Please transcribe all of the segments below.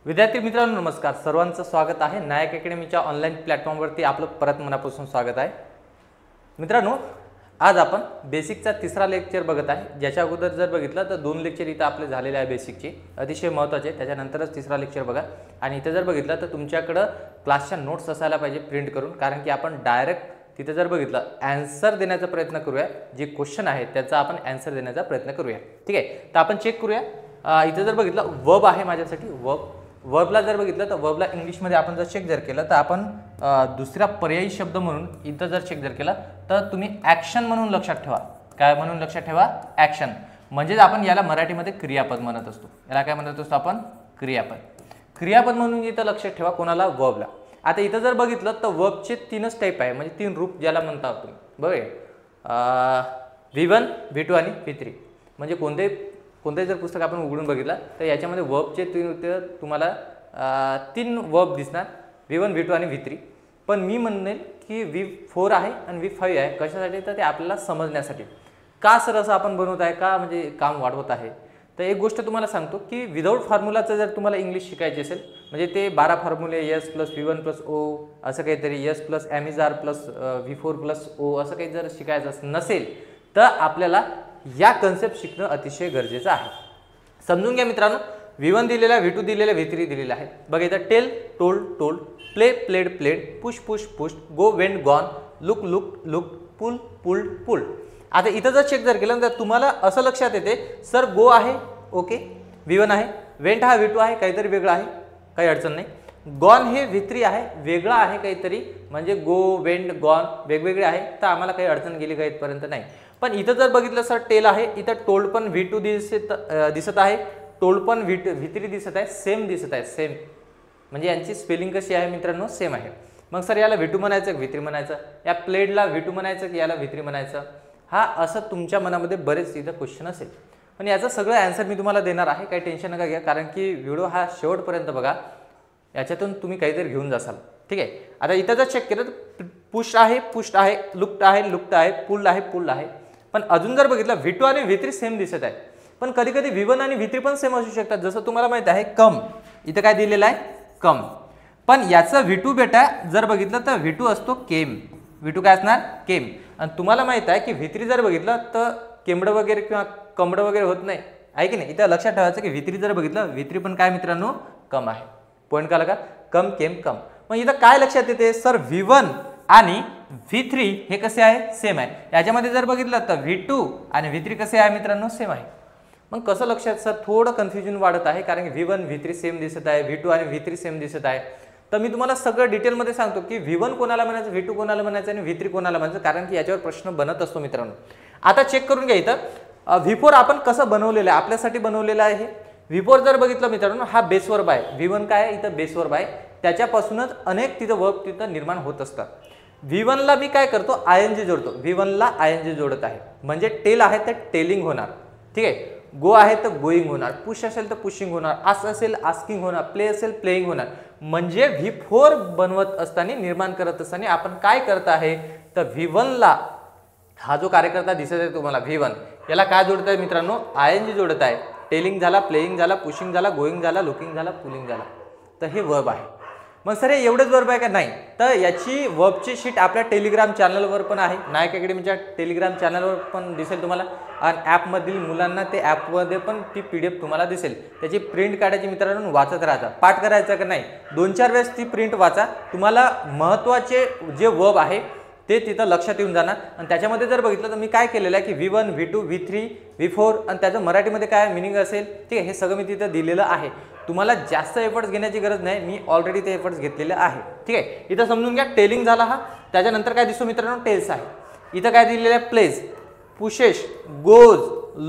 विद्यार्थी मित्रांनो नमस्कार, सर्वांचं स्वागत आहे नायक अकॅडमीच्या ऑनलाईन प्लॅटफॉर्मवरती आपलं परत मनापासून स्वागत आहे। मित्रांनो, आज आपण बेसिकचा तिसरा लेक्चर बघत आहे। ज्याच्या अगोदर जर बघितलं तर दोन लेक्चर इथं आपले झालेले आहे बेसिकचे, अतिशय महत्त्वाचे। त्याच्यानंतरच तिसरा लेक्चर बघा आणि इथं जर बघितलं तर तुमच्याकडे क्लासच्या नोट्स असायला पाहिजे प्रिंट करून, कारण की आपण डायरेक्ट तिथे जर बघितलं आन्सर देण्याचा प्रयत्न करूया। जे क्वेश्चन आहे त्याचा आपण आन्सर देण्याचा प्रयत्न करूया, ठीक आहे। तर आपण चेक करूया। इथं जर बघितलं वर्ब आहे माझ्यासाठी, वर्बला जर बघितलं तर वर्बला इंग्लिशमध्ये आपण जर चेक जर केलं तर आपण दुसरा पर्यायी शब्द म्हणून इथं जर चेक जर केला तर तुम्ही ॲक्शन म्हणून लक्षात ठेवा। काय म्हणून लक्षात ठेवा? ॲक्शन। म्हणजेच आपण याला मराठीमध्ये क्रियापद म्हणत असतो। याला काय म्हणत असतो आपण? क्रियापद। क्रियापद म्हणून इथं लक्षात ठेवा कोणाला? वर्बला। आता इथं जर बघितलं तर वर्बचे तीनच टाईप आहे, म्हणजे तीन रूप ज्याला म्हणता तुम्ही, बरोबर? V1, V2 आणि V3। म्हणजे कोणतेही जर पुस्तक आपण उघडून बघितलं तर याच्यामध्ये वर्बचे तुम्हाला तीन वर्ब दिसणार, V1, V2 आणि V3। पण मी म्हणेल की V4 आहे आणि V5 आहे। कशासाठी? तर ते आपल्याला समजण्यासाठी। का सर असं आपण बनवत आहे, का म्हणजे काम वाढवत आहे? तर एक गोष्ट तुम्हाला सांगतो की विदाऊट फॉर्म्युलाचं जर तुम्हाला इंग्लिश शिकायचे असेल, म्हणजे ते 12 फॉर्म्युले S + V1 + O असं काहीतरी, S + MR + V4 + O असं काही जर शिकायचं नसेल तर आपल्याला या कन्सेप्ट शिकणं अतिशय गरजेचं आहे। समजून घ्या मित्रांनो, V1 दिलेला आहे, V2 दिलेला आहे, V3 दिलेला आहे। बघा इथं tell, told, told, play, played, played, push, push, push, go, went, gone, look, look, look, pull, pulled, pulled. आता इथं जर चेक जर केलं तर तुम्हाला असं लक्षात येते, सर गो आहे, ओके, V1 आहे, वेंट हा V2 आहे, काहीतरी वेगळं आहे, काही अडचण नाही। गॉन हे V3 आहे, वेगळं आहे काहीतरी, म्हणजे गो, वेंट, गॉन वेगवेगळे आहे, तर आम्हाला काही अडचण गेली का इथपर्यंत? नाही। पण इथं जर बघितलं सर टेल आहे, इथं टोल्ड पण V2 दिसत आहे, टोल्ड पण V3 दिसत आहे, सेम दिसत आहे, सेम। म्हणजे यांची स्पेलिंग कशी आहे मित्रांनो? सेम आहे। मग सर याला V2 म्हणायचं की V3 म्हणायचं? या प्लेडला V2 म्हणायचं की याला V3 म्हणायचं? हा असं तुमच्या मनामध्ये बरेच इथं क्वेश्चन असेल, पण याचं सगळं आन्सर मी तुम्हाला देणार आहे, काही टेन्शन नका घ्या, कारण की व्हिडिओ हा शेवटपर्यंत बघा, याच्यातून तुम्ही काहीतरी घेऊन जासाल, ठीक आहे। आता इथं जर चेक केलं तर पुश आहे, पुश्ड आहे, लुक्ड आहे, लुक्ड आहे, पुल्ड आहे, पुल्ड आहे। पण अजून जर बघितलं V2 आणि V3 सेम दिसत आहे, पण कधी कधी V1 आणि V3 पण सेम असू शकतात। जसं तुम्हाला माहित आहे कम, इथं काय दिलेलं आहे? कम। पण याचं V2 बेटा जर बघितलं तर V2 असतो केम, V2 काय असणार? केम। आणि तुम्हाला माहित आहे की V3 जर बघितलं तर केमडं वगैरे किंवा कमडं वगैरे होत नाही, आहे की नाही? इथं लक्षात ठेवायचं की V3 जर बघितलं, V3 पण काय मित्रांनो? कम आहे। पॉईंट कळला का? कम, केम, कम। मग इथं काय लक्षात येते? सर V1 आणि V3 हे कसे आहे? सेम आहे। याच्यामध्ये जर बघितलं तर V2 आणि V3 कसे आहे मित्रांनो? सेम आहे। मग कसं लक्षात? सर थोडं कन्फ्युजन वाढत आहे, कारण की V1 V3 सेम दिसत आहे, V2 आणि V3 सेम दिसत आहे। तर मी तुम्हाला सगळं डिटेलमध्ये सांगतो की V1 कोणाला म्हणायचं, V2 कोणाला म्हणायचं आणि V3 कोणाला म्हणायचं, कारण की याच्यावर प्रश्न बनत असतो मित्रांनो। आता चेक करून घ्या इथं V4 आपण कसं बनवलेलं आहे, आपल्यासाठी बनवलेलं आहे। V4 जर बघितलं मित्रांनो, हा बेस वर्ब आहे। V1 काय आहे? इथं बेस वर्ब आहे, त्याच्यापासूनच अनेक तिथं वर्ब तिथं निर्माण होत असतात। V1 ला मी काय करतो? ING जोडतो। V1 ला ING जोडत आहे, म्हणजे टेल आहे तर टेलिंग होणार, ठीक आहे। गो आहे तर गोईंग होणार, पुश असेल तर पुशिंग होणार, आस्क असेल आस्किंग होणार, प्ले असेल प्लेइंग होणार। म्हणजे V4 बनवत असताना, निर्माण करत असताना आपण काय करत आहे? तर V1 ला हा जो कार्यकर्ता दिसत आहे तुम्हाला V1, याला काय जोडत आहे मित्रांनो? ING जोडत आहे। टेलिंग झाला, प्लेइंग झाला, पुशिंग झाला, गोईंग झाला, लुकिंग झाला, पुलिंग झाला, तर हे वर्ब आहे। मग सर हे एवढेच वर्ब आहे का? नाही, तर याची वर्बची शीट आपल्या टेलिग्राम चॅनलवर पण आहे, नायक अकॅडमीच्या टेलिग्राम चॅनलवर पण दिसेल तुम्हाला। आणि ॲपमधील मुलांना ते ॲपमध्ये पण ती PDF तुम्हाला दिसेल। त्याची प्रिंट काढायची मित्रांनो, वाचत राहायचा, पाठ करायचं का नाही, 2-4 वेळेस ती प्रिंट वाचा, तुम्हाला महत्त्वाचे जे वर्ब आहे ते तिथं लक्षात येऊन जाणार। आणि त्याच्यामध्ये जर बघितलं तर मी काय केलेलं आहे की V1, V2, V3, V4 आणि त्याचं मराठीमध्ये काय मिनिंग असेल, ठीक आहे, हे सगळं मी तिथं दिलेलं आहे। तुम्हाला जास्त एफर्ट्स घेण्याची गरज नाही, मी ऑलरेडी ते एफर्ट्स घेतलेले आहे, ठीक आहे। इथं समजून घ्या, टेलिंग झाला हा, त्याच्यानंतर काय दिसतो मित्रांनो? टेल्स आहे। इथं काय दिलेलं आहे? प्लेज, पुशेस, गोज,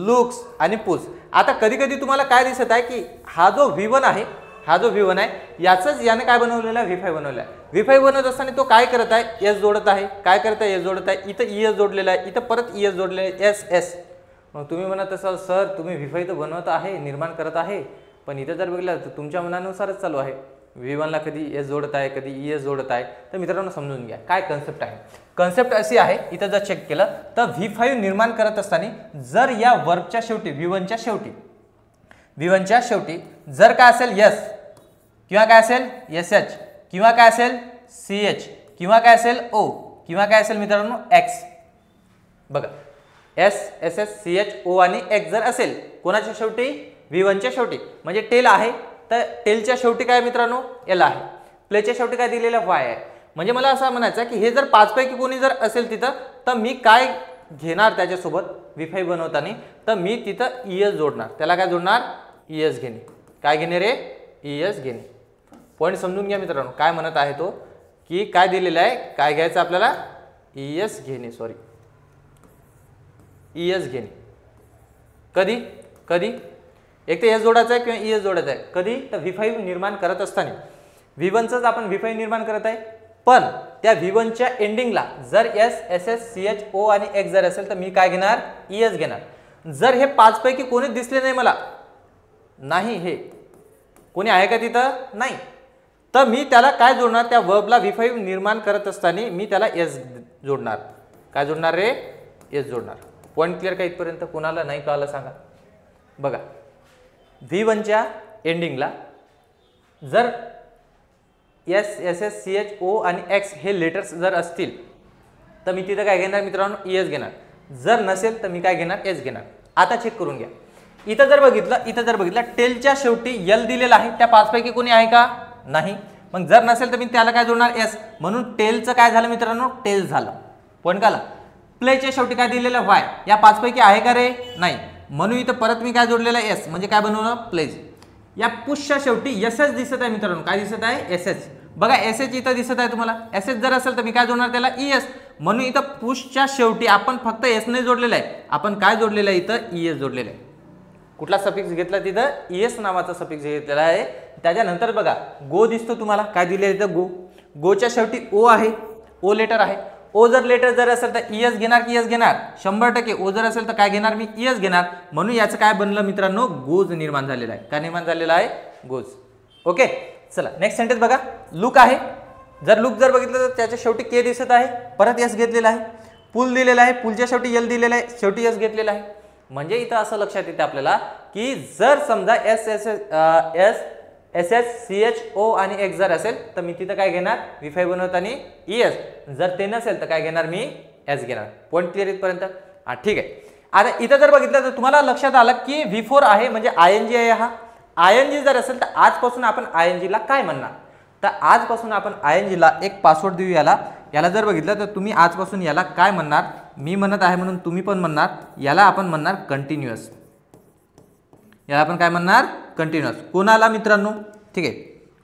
लुक्स आणि पुल्स। आता कधी कधी तुम्हाला काय दिसत आहे की हा जो V1 आहे, हा जो V1 आहे याचंच याने काय बनवलेलं आहे? V5 बनवलेलं आहे। V5 बनवत असताना तो काय करत आहे? S जोडत आहे। काय करत आहे? S जोडत आहे। इथं ES जोडलेला आहे, इथं परत ES जोडलेलं आहे, S। मग तुम्ही म्हणत असाल सर तुम्ही V5 तर बनवत आहे, निर्माण करत आहे, पण इथं जर बघितलं तर तुमच्या मनानुसारच चालू आहे। V1 ला कधी S जोडत आहे, कधी ES जोडत आहे। तर मित्रांनो समजून घ्या काय कन्सेप्ट आहे। कन्सेप्ट अशी आहे, इथं जर चेक केलं तर V5 निर्माण करत असताना जर या वर्बच्या शेवटी V1च्या शेवटी जर काय असेल S, किंवा काय असेल SH किंवा काय असेल CH किंवा काय असेल O किंवा काय असेल मित्रांनो X. बघा S SS CH O आणि X जर असेल कोणाच्या शेवटी V1च्या शेवटी म्हणजे टेल आहे तर टेलच्या शेवटी काय मित्रांनो L आहे. प्लेच्या शेवटी काय दिलेलं Y आहे. म्हणजे मला असं म्हणायचं की हे जर 5 पैकी कोणी जर असेल तिथं तर मी काय घेणार त्याच्यासोबत V5 बनवताना तर मी तिथं ES जोडणार. त्याला काय जोडणार ES घेणे. काय घेणे रे ES घेणे. पॉईंट समजून घ्या मित्रांनो काय म्हणत आहे तो की काय दिलेलं आहे काय घ्यायचं आपल्याला ES घेणे ES घेणे. कधी कधी एक तर S जोडायचं आहे किंवा ES जोडायचं आहे. कधी तर V5 निर्माण करत असताना V1चंच आपण V5 निर्माण करत आहे पण त्या V1च्या एंडिंगला जर S SS CH O आणि X जर असेल तर मी काय घेणार ES घेणार. जर हे 5 पैकी कोणीच दिसले नाही मला नाही हे कोणी आहे का तिथं नाही तर मी त्याला काय जोडणार त्या वर्बला V5 निर्माण करत असताना मी त्याला S जोडणार. काय जोडणार रे S जोडणार. पॉईंट क्लिअर का इथपर्यंत कोणाला नाही कळलं सांगा. बघा V1च्या एंडिंगला जर S SS CH O आणि X हे लेटर्स जर असतील तर मी तिथं काय घेणार मित्रांनो ES घेणार. जर नसेल तर मी काय घेणार S घेणार. आता चेक करून घ्या. इथं जर बघितलं टेलच्या शेवटी L दिलेला आहे त्या 5 पैकी कोणी आहे का नाही. मग जर नसेल तर मी त्याला काय जोडणार S म्हणून टेलचं काय झालं मित्रांनो टेल झालं. पॉईंट काला. प्लेच्या शेवटी काय दिलेलं Y या 5 पैकी आहे का रे नाही म्हणून इथं परत मी काय जोडलेलं S म्हणजे काय बनवलं प्लेज. या पुशच्या शेवटी SS दिसत आहे मित्रांनो. काय दिसत आहे SS. बघा SH इथं दिसत आहे तुम्हाला. SH जर असेल तर मी काय जोडणार त्याला ES म्हणून इथं पुशच्या शेवटी आपण फक्त S ने जोडलेलं आहे. आपण काय जोडलेलं आहे इथं ES जोडलेलं आहे. कुठला सफिक्स घेतला तिथं ES नावाचा सफिक्स घेतलेला आहे. त्याच्यानंतर बघा गो दिसतो तुम्हाला. काय दिलेलं इथं गो. गोच्या शेवटी O आहे. O लेटर आहे. O जर लेटर जर असेल तर ES घेणार की ES घेणार 100%. O जर असेल तर काय घेणार मी ES घेणार. म्हणून याचं काय बनलं मित्रांनो गोज निर्माण झालेला आहे. काय निर्माण झालेला आहे गोज. ओके चला नेक्स्ट सेंटेन्स बघा. लुक आहे. जर लुक जर बघितलं तर त्याच्या शेवटी K दिसत आहे परत S घेतलेला आहे. पूल दिलेला आहे पूलच्या शेवटी L दिलेला आहे शेवटी S घेतलेला आहे. म्हणजे इथं असं लक्षात येते आपल्याला की जर समजा SS CH O आणि X जर असेल तर मी तिथं काय घेणार V5 बनवताना ES. जर ते नसेल तर काय घेणार मी S घेणार. पॉईंट क्लिअर इथपर्यंत. हा ठीक आहे. आता इथं जर बघितलं तर तुम्हाला लक्षात आलं की V4 आहे म्हणजे ING आहे. हा ING जर असेल तर आजपासून आपण ING ला काय म्हणणार तर आजपासून आपण ING ला एक पासवर्ड देऊ. याला जर बघितलं तर तुम्ही आजपासून याला काय म्हणणार मी म्हणत आहे म्हणून तुम्ही पण म्हणणार. याला आपण म्हणणार कंटिन्युअस. याला आपण काय म्हणणार कंटिन्युअस. कोणाला मित्रांनो ठीक आहे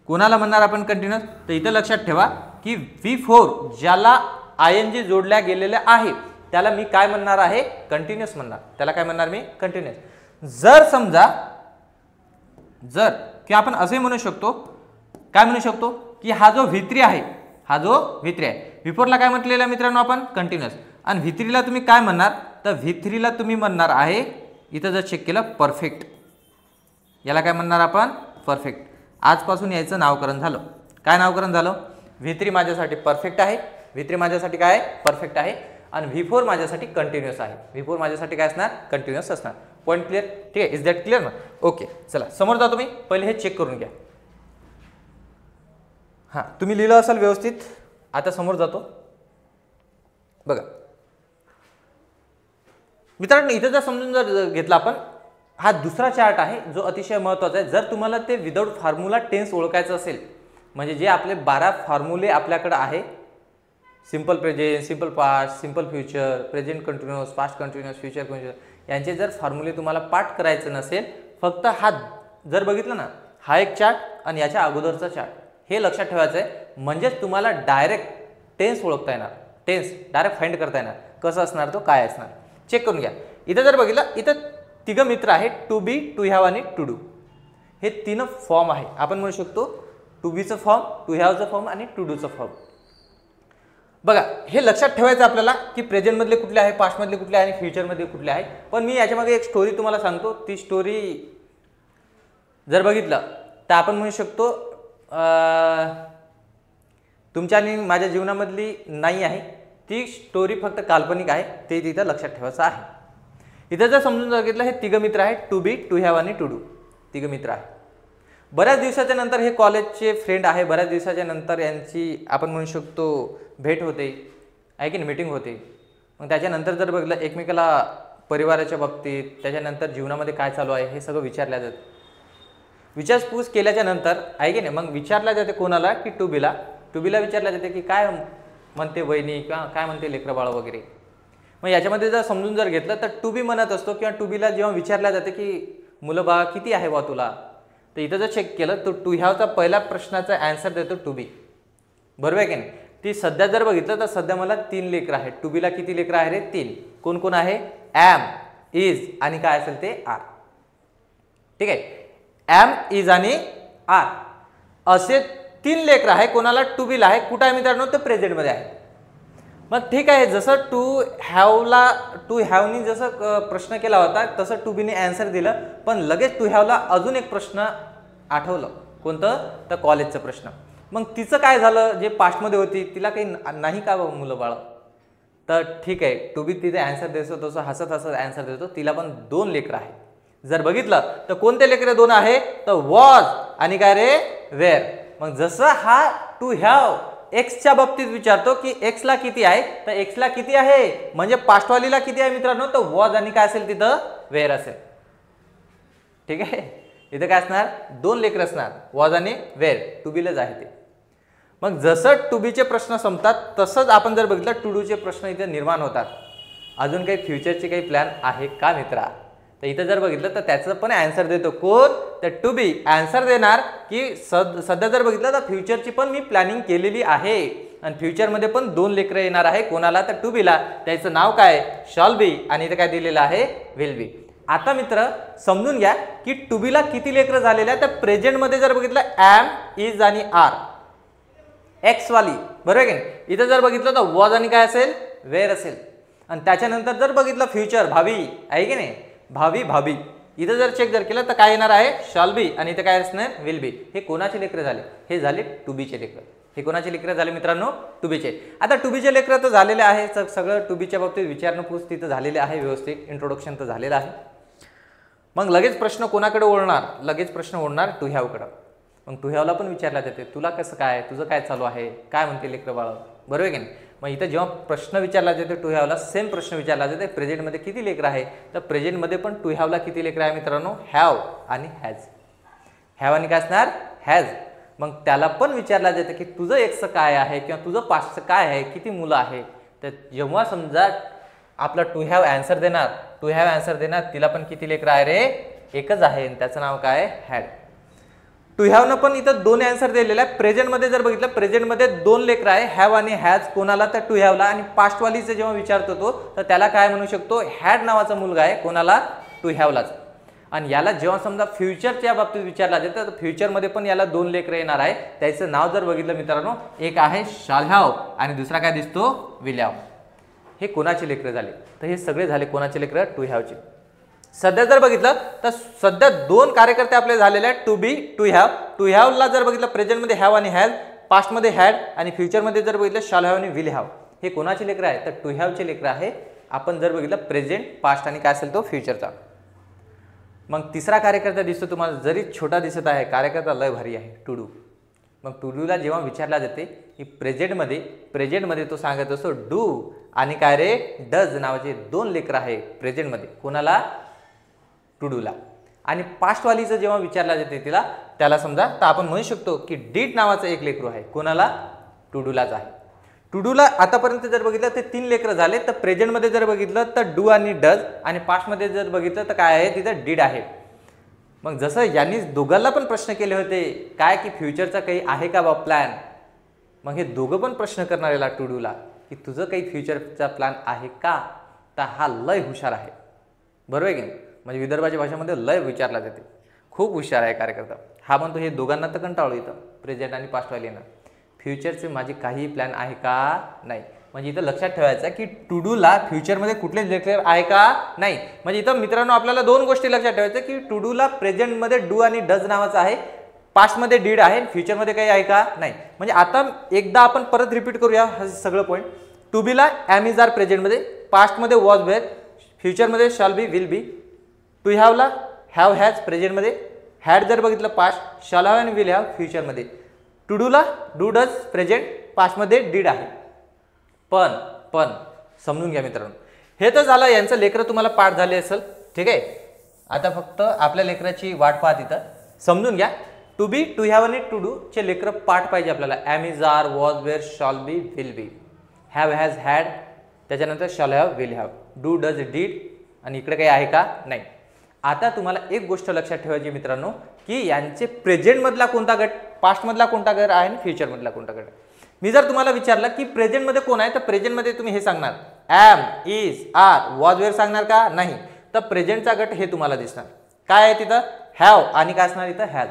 कोणाला म्हणणार आपण कंटिन्युअस तर इथं लक्षात ठेवा की V4 ज्याला ING जोडल्या गेलेल्या आहे त्याला मी काय म्हणणार आहे कंटिन्युअस म्हणणार. त्याला काय म्हणणार मी कंटिन्युअस. जर समजा जर की आपण असे म्हणू शकतो काय म्हणू शकतो की हा जो V3 आहे V4 ला काय म्हटलेलं मित्रांनो आपण कंटिन्युअस. आणि V3 ला तुम्ही काय म्हणणार तर V3 ला तुम्ही म्हणणार आहे इथं जर चेक केलं परफेक्ट. याला काय म्हणणार आपण परफेक्ट. आजपासून याचं नावकरण झालं. काय नावकरण झालं V3 माझ्यासाठी परफेक्ट आहे. V3 माझ्यासाठी काय परफेक्ट आहे आणि V4 माझ्यासाठी कंटिन्युअस आहे. V4 माझ्यासाठी काय असणार कंटिन्युअस असणार. पॉईंट क्लिअर ठीक आहे. इज दॅट क्लिअर ना ओके चला समोर जा. तुम्ही पहिले हे चेक करून घ्या. हां तुम्ही लिहिलं असाल व्यवस्थित. आता समोर जातो बघा मित्रांनो. इथं जर समजून जर घेतला आपण हा दुसरा चार्ट आहे जो अतिशय महत्त्वाचा आहे. जर तुम्हाला ते विदाउट फॉर्म्युला टेन्स ओळखायचं असेल म्हणजे जे आपले 12 फॉर्म्युले आपल्याकडे आहे simple present simple past simple future present continuous past continuous future continuous यांचे जर फॉर्म्युले तुम्हाला पाठ करायचं नसेल फक्त हा जर बघितलं ना हा एक चार्ट आणि याच्या अगोदरचा चार्ट हे लक्षात ठेवायचं आहे. म्हणजेच तुम्हाला डायरेक्ट टेन्स ओळखता येणार. टेन्स डायरेक्ट फाइंड करता येणार कसं असणार तो काय असणार. चेक करून घ्या. इथं जर बघितलं इथं तिघ मित्र आहेत टू बी टू हॅव आणि टू डू. हे तीन फॉर्म आहे. आपण म्हणू शकतो टू बीचं फॉर्म टू हॅवचं फॉर्म आणि टू डूचं फॉर्म. बघा हे लक्षात ठेवायचं आपल्याला की प्रेझेंटमधले कुठले आहे पास्टमधले कुठले आहे आणि फ्युचरमध्ये कुठले आहे. पण मी याच्यामागे एक स्टोरी तुम्हाला सांगतो. ती स्टोरी जर बघितलं तर आपण म्हणू शकतो तुमच्या आणि माझ्या जीवनामधली नाही आहे. ती स्टोरी फक्त काल्पनिक आहे. ते तिथं लक्षात ठेवायचं आहे. इथं जर समजून बघितलं हे तिघ मित्र आहेत टू बी टू हॅव आणि टू डू. तिघ मित्र आहे. बऱ्याच दिवसाच्या नंतर हे कॉलेजचे फ्रेंड आहे, बऱ्याच दिवसाच्या नंतर यांची आपण म्हणू शकतो भेट होते आहे की नाही, मीटिंग होते. मग त्याच्यानंतर जर बघितलं एकमेकाला परिवाराच्या बाबतीत, त्याच्यानंतर जीवनामध्ये काय चालू आहे हे सगळं विचारल्या जातं. विचारपूस केल्याच्या नंतर आहे की नाही, मग विचारल्या जाते कोणाला की टुबीला विचारल्या जाते की काय म्हणते वहिनी किंवा काय म्हणते लेकरं बाळ वगैरे. मग याच्यामध्ये जर समजून जर घेतलं तर टुबी म्हणत असतो किंवा टुबीला जेव्हा विचारल्या जाते की मुलं बाळ किती आहे बा तुला, तर इथं जर चेक केलं तर टू हॅवचा पहिल्या प्रश्नाचा आन्सर देतो टुबी, बरोबर आहे की नाही. ती सध्या जर बघितलं तर सध्या मला 3 लेकरं आहेत. टुबीला किती लेकरं आहे रे? 3. कोण कोण आहे? ॲम, इज आणि काय असेल ते आर. ठीक आहे, ॲम, इज आणि आर असे 3 लेकरं आहे. कोणाला? टुबीला आहे. कुठं आहे मित्रांनो? तर प्रेझेंटमध्ये आहे. मग ठीक आहे, जसं टू हॅवनी जसं प्रश्न केला होता तसं टुबीने आन्सर दिलं, पण लगेच टू हॅवला अजून एक प्रश्न आठवलं. कोणतं? तर कॉलेजचा प्रश्न. मग तिचं काय झालं? जे पास्टमध्ये होती तिला काही नाही का मुलं बाळ? तर ठीक आहे, टुबी तिथे आन्सर देतो तसं हसत हसत आन्सर देतो. तिला पण 2 लेकरं आहे. जर बघितलं तर कोणते लेकरं 2 आहे? तर वॉज आणि काय रे? वेअर. मग जसं हा टू हॅव एक्सच्या बाबतीत विचारतो की एक्सला किती आहे, तर एक्सला किती आहे म्हणजे पास्टवालीला किती आहे मित्रांनो? तर वॉज आणि काय असेल तिथं? वेअर असेल. ठीक आहे, इथं काय असणार? 2 लेकरं असणार, वॉज आणि वेअर. टुबीलाच आहे ते. मग जसं टुबीचे प्रश्न संपतात तसंच आपण जर बघितलं टुडूचे प्रश्न इथे निर्माण होतात. अजून काही फ्युचरचे काही प्लॅन आहे का मित्रा? तर इथं जर बघितलं तर त्याचं पण आन्सर देतो कोण? तर टुबी आन्सर देणार की सध्या जर बघितलं तर फ्युचरची पण मी प्लॅनिंग केलेली आहे आणि फ्युचरमध्ये पण 2 लेकरं येणार आहे. कोणाला? तर टुबीला. त्याचं नाव काय? शॉल बी आणि इथं काय दिलेलं आहे? Will be. आता मित्र समजून घ्या की टुबीला किती लेकरं झालेले आहे. तर प्रेझेंटमध्ये जर बघितलं ॲम, इज आणि आर एक्स वाली, बरोबर आहे की नाही. इथं जर बघितलं तर वॉज आणि काय असेल? वेअर असेल. आणि त्याच्यानंतर जर बघितलं फ्युचर भावी आहे की नाही, भावी इथं जर चेक जर केलं तर काय येणार आहे? शॉल बी आणि इथं काय असणार? Will be. हे कोणाचे लेकरं झाले? हे झाले टुबीचे लेकरं. हे कोणाचे लेकरं झाले मित्रांनो? टुबीचे. आता टुबीचे लेकरं तर झालेले आहे, सगळं टुबीच्या बाबतीत विचारणपूस तिथं झालेले आहे, व्यवस्थित इंट्रोडक्शन तर झालेलं आहे. मग लगेच प्रश्न कोणाकडे ओढणार? लगेच प्रश्न ओढणार टू हॅवकडं. मग टू हॅवला पण विचारला जाते तुला कसं काय, तुझं काय चालू आहे, काय म्हणते लेकरं बाळ, बरोबर आहे की नाही. मग इथं जेव्हा प्रश्न विचारला जाते टू हॅवला सेम प्रश्न विचारला जाते प्रेझेंटमध्ये किती लेकरं आहे. तर प्रेझेंटमध्ये पण टू हॅवला किती लेकरं आहे मित्रांनो? हॅव आणि हॅज. हॅव आणि काय असणार? हॅज. मग त्याला पण विचारला जाते की तुझं एक्सचं काय आहे किंवा तुझं पास्टचं काय आहे, किती मुलं आहे. तर जेव्हा समजा आपला टू हॅव आन्सर देणार, तिला पण किती लेकरं आहे रे? एकच आहे, त्याचं नाव काय? हॅड. टू हॅवनं पण इथं 2 आन्सर दिलेला आहे. प्रेझेंटमध्ये जर बघितलं प्रेझेंटमध्ये 2 लेकरं आहे, हॅव आणि हॅज. कोणाला? तर टू हॅवला. आणि पास्टवालीचं जेव्हा विचारतो तो तर त्याला काय म्हणू शकतो? हॅड नावाचा मुलगा आहे. कोणाला? टू हॅवलाच. आणि याला जेव्हा समजा फ्युचरच्या बाबतीत विचारला जातं तर फ्युचरमध्ये पण याला 2 लेकरं येणार आहे. त्याचं नाव जर बघितलं मित्रांनो, एक आहे शाल हॅव आणि दुसरा काय दिसतो? Will have. हे कोणाचे लेकरं झाले? तर हे सगळे झाले कोणाचे लेकरं? टू हॅवचे. सध्या जर बघितलं तर सध्या 2 कार्यकर्ते आपले झालेले आहेत, to be, to have. To हॅवला जर बघितलं प्रेझेंटमध्ये हॅव आणि हॅज, पास्टमध्ये हॅड आणि फ्युचरमध्ये जर बघितलं शाल हॅव आणि विल हॅव. हे कोणाचे लेकरं आहे? तर टू हॅवचे लेकरं आहे. आपण जर बघितलं प्रेझेंट, पास्ट आणि काय असेल तो फ्युचरचा. मग तिसरा कार्यकर्ता दिसतो तुम्हाला, जरी छोटा दिसत आहे कार्यकर्ता लय भारी आहे, टू डू. मग टू डूला जेव्हा विचारला जाते की प्रेझेंटमध्ये तो सांगत असतो डू आणि काय रे? डज नावाचे 2 लेकरं आहे प्रेझेंटमध्ये. कोणाला? टू डूला. आणि पास्टवालीचं जेव्हा विचारला जाते त्याला समजा तर आपण म्हणू शकतो की डीड नावाचं एक लेकरू आहे. कोणाला? टू डूलाच आहे. टू डूला आतापर्यंत जर बघितलं तर 3 लेकरं झाले. तर प्रेझेंटमध्ये जर बघितलं तर डू आणि डज आणि पास्टमध्ये जर बघितलं तर काय आहे? तिथं डीड आहे. मग जसं यांनी दोघांना पण प्रश्न केले होते काय की फ्युचरचा काही आहे का बा प्लॅन. मग हे दोघं पण प्रश्न करणार याला टू डूला की तुझं काही फ्युचरचा प्लॅन आहे का. तर हा लय हुशार आहे, बरोबर आहे की नाही. म्हणजे विदर्भाच्या भाषेमध्ये लय विचारला जाते, खूप हुशार आहे कार्यकर्ता हा. म्हणतो हे दोघांना तर कंटाळू येतं प्रेझेंट आणि पास्टवालींना. फ्युचरचे माझे काही प्लॅन आहे का? नाही. म्हणजे इथं लक्षात ठेवायचं की टू डूला फ्युचरमध्ये कुठले लेकर आहे का? नाही. म्हणजे इथं मित्रांनो आपल्याला 2 गोष्टी लक्षात ठेवायचं की टू डूला प्रेझेंटमध्ये डू आणि डज नावाचं आहे, पास्टमध्ये डीड आहे, फ्युचरमध्ये काही आहे का? नाही. म्हणजे आता एकदा आपण परत रिपीट करूया हे सगळं पॉईंट. टू बीला ॲम इज आर प्रेझेंटमध्ये, पास्टमध्ये वॉज वेअर, फ्युचरमध्ये shall be, will be. To हॅवला हॅव हॅज प्रेझेंटमध्ये, हॅड जर बघितलं पास्ट, शॅल हॅव आणि विल हॅव फ्युचरमध्ये. टू डूला डू डज प्रेझेंट, पास्टमध्ये डीड आहे. पण समजून घ्या मित्रांनो, हे तर झालं यांचं लेकरं तुम्हाला पाठ झाले असेल. ठीक आहे, आता फक्त आपल्या लेकराची वाट पाहत इथं समजून घ्या. टू बी, टू हॅव आणि टू डू चे लेकरं पाठ पाहिजे आपल्याला. Am is, are, was, were, shall be, will be. Have, has, had, त्याच्यानंतर shall have, will have, do, does, did आणि इकडे काही आहे का? नाही. आता तुम्हाला एक गोष्ट लक्षात ठेवायची मित्रांनो, की यांचे प्रेझेंट मधला कोणता गट, पास्ट मधला कोणता गट आहे आणि फ्युचर मधला कोणता गट आहे. मी जर तुम्हाला विचारलं की प्रेझेंट मध्ये कोण आहे, तर प्रेझेंट मध्ये तुम्ही हे सांगणार am, is, are, was, were सांगणार का? नाही. तर प्रेझेंटचा गट हे तुम्हाला दिसणार. काय आहे तिथं? हॅव आणि काय असणार इथं? Has.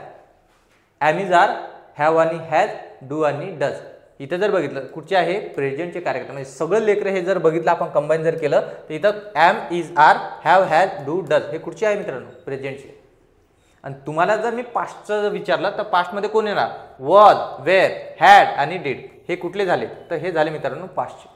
Am is, are, have आणि हॅज, डू आणि डज. इथं जर बघितलं कुठचे आहे? प्रेझेंटचे कार्यक्रम. म्हणजे सगळं लेकर हे जर बघितलं आपण कंबाईन जर केलं तर इथं am, is, are, have, has, do, does हे कुठचे आहे मित्रांनो? प्रेझेंटचे. आणि तुम्हाला जर मी पास्टचं जर विचारलं तर पास्टमध्ये कोण येणार? वॉज, वेअर, हॅड आणि डीड. हे कुठले झाले? तर हे झाले मित्रांनो पास्टचे.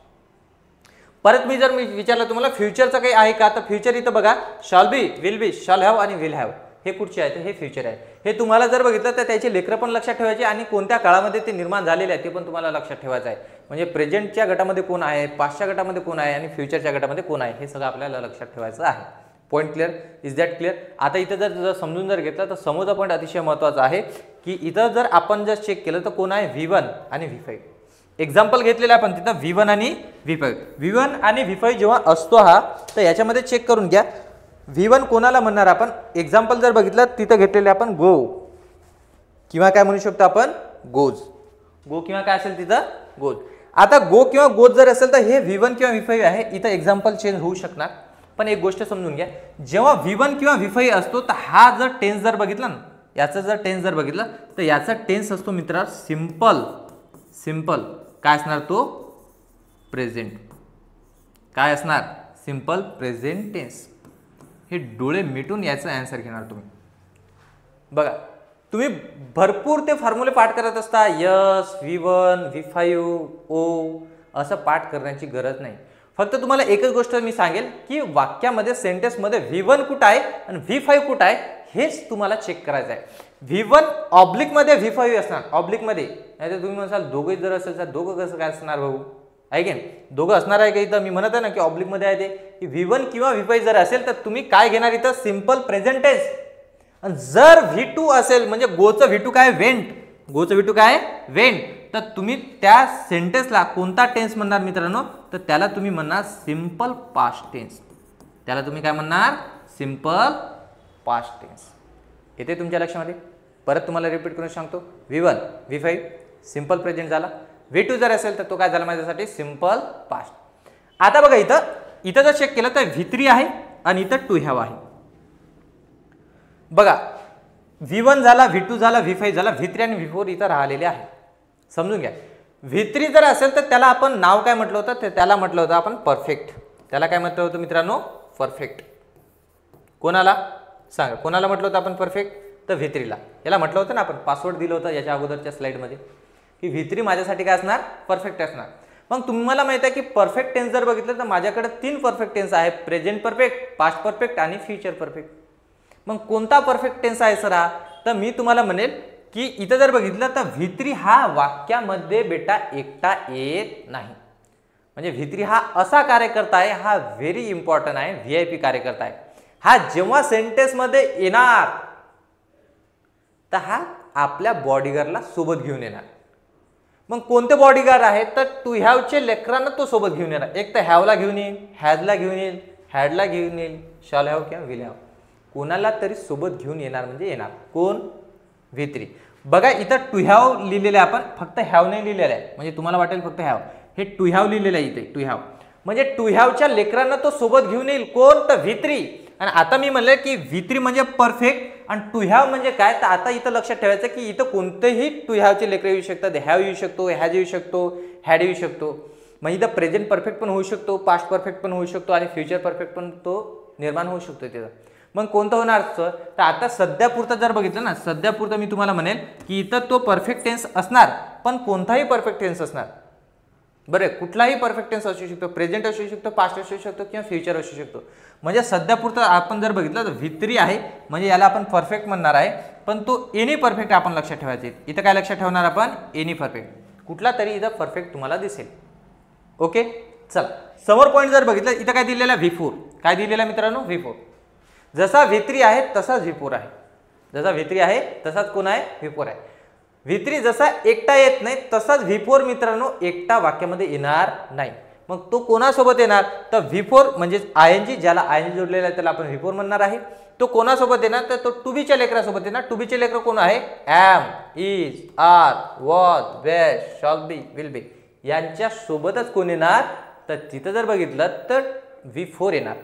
परत मी जर विचारलं तुम्हाला फ्युचरचं काही आहे का, तर फ्युचर इथं बघा shawl be, will B, shawl have आणि विल हॅव हे कुठचे आहे? तर हे फ्युचर आहे. हे तुम्हाला जर बघितलं तर त्याचे लेकरं पण लक्षात ठेवायचे आणि कोणत्या काळामध्ये ते निर्माण झालेले आहे ते पण तुम्हाला लक्षात ठेवायचं आहे. म्हणजे प्रेझेंटच्या गटामध्ये कोण आहे, पास्टच्या गटामध्ये कोण आहे आणि फ्युचरच्या गटामध्ये कोण आहे हे सगळं आपल्याला लक्षात ठेवायचं आहे. Point clear? Is that clear? आता इथं जर समजून जर घेतलं तर समोरचा पॉईंट अतिशय महत्त्वाचा आहे की इथं जर आपण जर चेक केलं तर कोण आहे? V1 आणि V5. एक्झाम्पल घेतलेलं आपण तिथं V1 आणि V5. V1 आणि V5 जेव्हा असतो हा, तर याच्यामध्ये चेक करून घ्या. V1 कोणाला म्हणणार आपण? एक्झाम्पल जर बघितलं तिथं घेतलेले आपण गो किंवा काय म्हणू शकतो आपण? गोज. गो किंवा काय असेल तिथं? गोज. आता गो किंवा गोज जर असेल तर हे V1 किंवा V5 आहे. इथं एक्झाम्पल चेंज होऊ शकणार. पण एक गोष्ट समजून घ्या, जेव्हा V1 किंवा V5 असतो तर हा जर टेन्स जर बघितला ना, याचा जर टेन्स जर बघितला तर याचा टेन्स असतो मित्रा सिंपल. सिंपल काय असणार? तो प्रेझेंट. काय असणार? Simple present tense. हे डोळे मिटून याचा आन्सर घेणार तुम्ही. बघा तुम्ही भरपूर ते फॉर्म्युले पाठ करत असता. यस, V1, V5, ओ असं पाठ करण्याची गरज नाही. फक्त तुम्हाला एकच गोष्ट मी सांगेल की वाक्यामध्ये सेंटेन्समध्ये V1 कुठं आहे आणि V5 कुठं आहे हेच तुम्हाला चेक करायचं आहे. V1 ऑब्लिकमध्ये V5 असणार ऑब्लिकमध्ये. नाही तर तुम्ही म्हणाल दोघे जर असेल तर दोघं कसं काय असणार भाऊ? आहे की दोघं असणार आहे का? इथं मी म्हणत आहे ना की ऑब्लिकमध्ये आहे ते की V1 किंवा V5 जर असेल तर तुम्ही काय घेणार इथं? Simple present tense. आणि जर V2 असेल म्हणजे गोचं V2 काय? वेंट. गोचं V2 काय? वेंट. तर तुम्ही त्या सेंटेन्सला कोणता टेन्स म्हणणार मित्रांनो? तर त्याला तुम्ही म्हणणार सिंपल पास्ट टेन्स. त्याला तुम्ही काय म्हणणार? Simple past tense. येते तुमच्या लक्षामध्ये? परत तुम्हाला रिपीट करून सांगतो. V1, V5 सिंपल प्रेझेंट झाला. V2 जर असेल तर तो काय झाला माझ्यासाठी? Simple past. आता बघा इथं जर चेक केलं तर V3 आहे आणि इथं टू हॅव आहे. बघा V1 झाला, V2 झाला, V5 झाला, V3 आणि V4 इथं राहिलेले आहे. समजून घ्या. V3 जर असेल तर त्याला आपण नाव काय म्हटलं होतं? तर त्याला म्हटलं होतं आपण परफेक्ट. त्याला काय म्हटलं होतं मित्रांनो? परफेक्ट. कोणाला सांगा? कोणाला म्हटलं होतं आपण परफेक्ट? तर V3 ला. याला म्हटलं होतं ना आपण, पासवर्ड दिलं होतं याच्या अगोदरच्या स्लाइडमध्ये की V3 माझ्यासाठी काय असणार? परफेक्ट असणार. मग तुम्हाला माहित आहे की परफेक्ट टेन्स जर बघितलं तर माझ्याकडे 3 परफेक्ट टेन्स आहे. प्रेझेंट परफेक्ट, पास्ट परफेक्ट आणि फ्युचर परफेक्ट. मग कोणता परफेक्ट टेन्स आहे सर हा? तर मी तुम्हाला म्हणेल की इथं जर बघितलं तर V3 हा वाक्यामध्ये बेटा एकटा येत नाही. म्हणजे V3 हा असा कार्यकर्ता आहे, हा व्हेरी इम्पॉर्टंट आहे, VIP कार्यकर्ता आहे. हा जेव्हा सेंटेन्समध्ये येणार तर हा आपल्या बॉडीगार्डला सोबत घेऊन येणार. मग कोणते बॉडीगार्ड आहे? तर टू हॅवचे लेकरांना तो सोबत घेऊन येणार. एक तर हॅवला घेऊन येईल, हॅजला घेऊन येईल, हॅडला घेऊन येईल, शॅल हॅव किंवा विल हॅव. कोणाला तरी सोबत घेऊन येणार म्हणजे येणार. कोण? V3. बघा इथं टू हॅव लिहिलेलं आहे आपण, फक्त हॅव नाही लिहिलेलं आहे. म्हणजे तुम्हाला वाटेल फक्त हॅव, हे टू हॅव लिहिलेलं आहे इथे. टू हॅव म्हणजे टू हॅवच्या लेकरांना तो सोबत घेऊन येईल. कोण? तर V3. आणि आता मी म्हणलं की V3 म्हणजे परफेक्ट आणि टू हॅव म्हणजे काय? तर आता इथं लक्षात ठेवायचं की इथं कोणतेही टू हॅवचे लेकर येऊ शकतात. हॅव येऊ शकतो, हॅज येऊ शकतो, हॅड येऊ शकतो. म्हणजे इथं प्रेझेंट परफेक्ट पण होऊ शकतो, पास्ट परफेक्ट पण होऊ शकतो आणि फ्युचर परफेक्ट पण तो निर्माण होऊ शकतो तिथं. मग कोणतं होणार सर? तर आता सध्यापुरतं जर बघितलं ना, सध्यापुरतं मी तुम्हाला म्हणेल की इथं तो परफेक्ट टेन्स असणार, पण कोणताही परफेक्ट टेन्स असणार. बरं, कुठलाही परफेक्ट टेन्स असू शकतो, प्रेझेंट असू शकतो, पास्ट असू शकतो किंवा फ्युचर असू शकतो. म्हणजे सध्यापुरतं आपण जर बघितलं तर V3 आहे म्हणजे याला आपण परफेक्ट म्हणणार आहे. पण तो एनी परफेक्ट आपण लक्षात ठेवायचा आहे. इथं काय लक्षात ठेवणार आपण? Any perfect. कुठला तरी इथं परफेक्ट तुम्हाला दिसेल. ओके, चला समोर पॉईंट जर बघितलं इथं काय दिलेला V4. काय दिलेला मित्रांनो? V4. जसा V3 आहे तसाच V4 आहे. जसा V3 आहे तसाच कोण आहे? V4 आहे. V3 जसा एकटा येत नाही तसाच V4 मित्रांनो एकटा वाक्यामध्ये येणार नाही. मग तो कोणासोबत येणार? तर V4 म्हणजे ING, ज्याला ING जोडलेला आहे त्याला आपण V4 म्हणणार आहे. तो कोणासोबत येणार? तर तो टू बीच्या लेकरासोबत येणार. टू बीचे लेकर कोण आहे? Am, is, are, was, were, shall be, will be यांच्या सोबतच कोण येणार? तर तिथं जर बघितलं तर V4 येणार.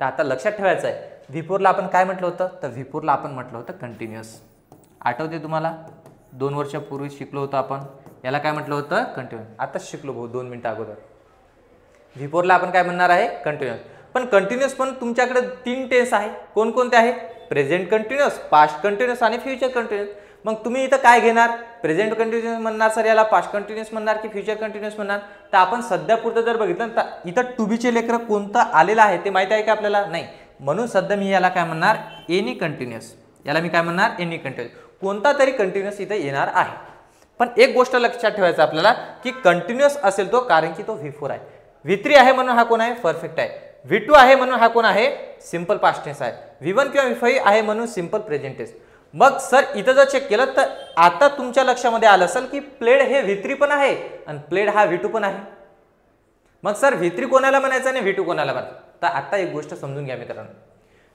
तर आता लक्षात ठेवायचं आहे V4ला आपण काय म्हटलं होतं? तर V4ला आपण म्हटलं होतं कंटिन्युअस. आठवते तुम्हाला? 2 वर्षापूर्वी शिकलो होतो आपण. याला काय म्हटलं होतं? कंटिन्युअस. आताच शिकलो भाऊ 2 मिनिटं अगोदर. V4ला आपण काय म्हणणार आहे? कंटिन्युअस. पण कंटिन्युअस पण तुमच्याकडे 3 टेन्स आहे. कोणकोणते आहे? प्रेझेंट कंटिन्युअस, पास्ट कंटिन्युअस आणि फ्युचर कंटिन्युअस. मग तुम्ही इथं काय घेणार? प्रेझेंट कंटिन्युअस म्हणणार सर याला, पास्ट कंटिन्युअस म्हणणार की फ्युचर कंटिन्युअस म्हणणार? तर आपण सध्या पुरतं जर बघितलं तर इथं टू बीचे लेकर कोणतं आलेलं आहे ते माहिती आहे का आपल्याला? नाही. म्हणून सध्या मी याला काय म्हणणार? Any continuous. याला मी काय म्हणणार? Any continuous. कोणता तरी कंटिन्युअस इथे येणार आहे. पण एक गोष्ट लक्षात ठेवायचं आपल्याला की कंटिन्युअस असेल तो, कारण की तो V4 आहे. V3 आहे म्हणून हा कोण आहे? परफेक्ट आहे. V2 आहे म्हणून हा कोण आहे? सिंपल पास्ट टेन्स आहे. V1 किंवा V5 आहे म्हणून सिंपल प्रेझेंट टेन्स. मग सर इथं जर चेक केलं तर आता तुमच्या लक्षामध्ये आलं असेल की प्लेड हे V3 पण आहे आणि प्लेड हा V2 पण आहे. मग सर V3 कोणाला म्हणायचं आणि V2 कोणाला म्हणायचं? तर आता एक गोष्ट समजून घ्या मित्रांनो.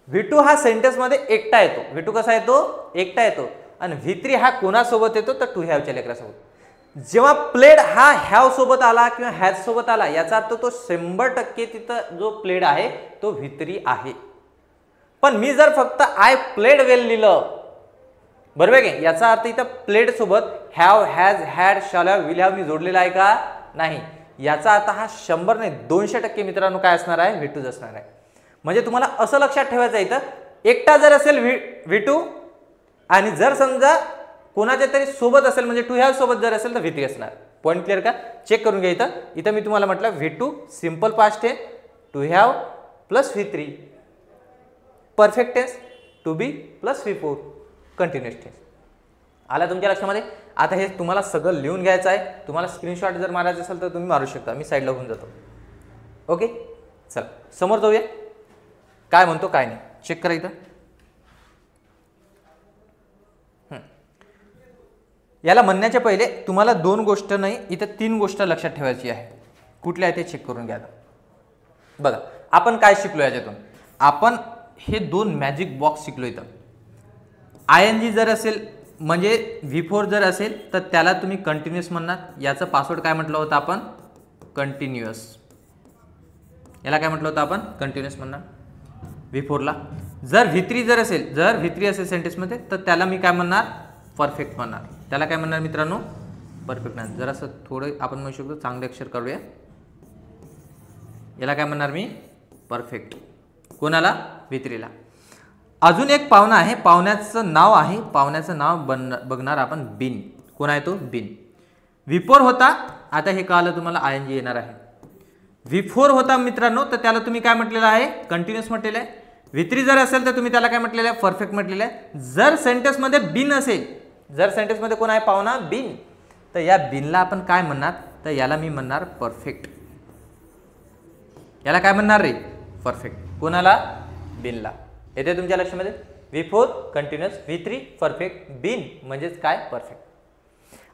V2 हा सेंटेन्स मध्ये एकटा येतो. V2 कसा येतो? एकटा येतो. आणि V3 हा कोणासोबत येतो? तर टू हॅवच्या लेकरासोबत. जेव्हा प्लेड हा हॅव सोबत आला किंवा हॅज सोबत आला याचा अर्थ तो 100% तिथं जो प्लेड आहे तो V3 आहे. पण मी जर फक्त आय प्लेड वेल लिहिलं, बरोबर आहे? याचा अर्थ इथं प्लेड सोबत have, has, had, shall have, will have मी जोडलेला आहे का? नाही. याचा अर्थ हा 100 नाही 200% मित्रांनो काय असणार आहे? V2 असणार आहे. म्हणजे तुम्हाला असं लक्षात ठेवायचं इथं एकटा जर असेल V2 आणि जर समजा कोणाच्या तरी सोबत असेल म्हणजे टू हॅव सोबत जर असेल तर V3 असणार. पॉईंट क्लिअर का? चेक करून घ्या. इथं मी तुम्हाला म्हटलं V2 simple past tense, to have plus V3 perfect tense, to be plus V4 continuous tense. आला तुमच्या लक्षामध्ये? आता हे तुम्हाला सगळं लिहून घ्यायचं आहे. तुम्हाला स्क्रीनशॉट जर मारायचं असेल तर तुम्ही मारू शकता. मी साईडला होऊन जातो. ओके, चला समोर जाऊया. काय म्हणतो काय नाही चेक करा इथं. याला म्हणण्याच्या पहिले तुम्हाला 2 गोष्ट नाही इथं 3 गोष्ट लक्षात ठेवायची आहे. कुठल्या आहे ते चेक करून घ्या. बघा आपण काय शिकलो याच्यातून? आपण हे 2 मॅजिक बॉक्स शिकलो. इथं ING जर असेल म्हणजे V4 जर असेल तर त्याला तुम्ही कंटिन्युअस म्हणणार. याचं पासवर्ड काय म्हटलं होतं आपण? कंटिन्युअस. याला काय म्हटलं होतं आपण? कंटिन्युअस म्हणणार V4ला. जर V3 जर असेल, जर V3 असेल सेंटेन्समध्ये तर त्याला मी काय म्हणणार? परफेक्ट म्हणणार. त्याला काय म्हणणार मित्रांनो? परफेक्ट म्हणणार. जरासं थोडं आपण म्हणू शकतो चांगले अक्षर करूया. याला काय म्हणणार मी? परफेक्ट. कोणाला? V3ला. अजून एक पाहुणा आहे, पाहुण्याचं नाव आहे, पाहुण्याचं नाव बघणार आपण बिन. कोण आहे तो? बिन. V4 होता, आता हे कळालं तुम्हाला ING येणार आहे. V4 होता मित्रांनो तर त्याला तुम्ही काय म्हटलेलं आहे? कंटिन्युअस म्हटलेलं आहे. V3 जर असेल तर तुम्ही त्याला काय म्हटलेलं आहे? परफेक्ट म्हटलेलं आहे. जर सेंटेन्समध्ये बिन असेल, जर सेंटेन्समध्ये कोण आहे? पाहुणा बिन, तर या बिनला आपण काय म्हणणार? तर याला मी म्हणणार परफेक्ट. याला काय म्हणणार रे? परफेक्ट. कोणाला? बिनला. येते तुमच्या लक्षामध्ये? V4 कंटिन्युअस, V3 परफेक्ट, बिन म्हणजेच काय? परफेक्ट.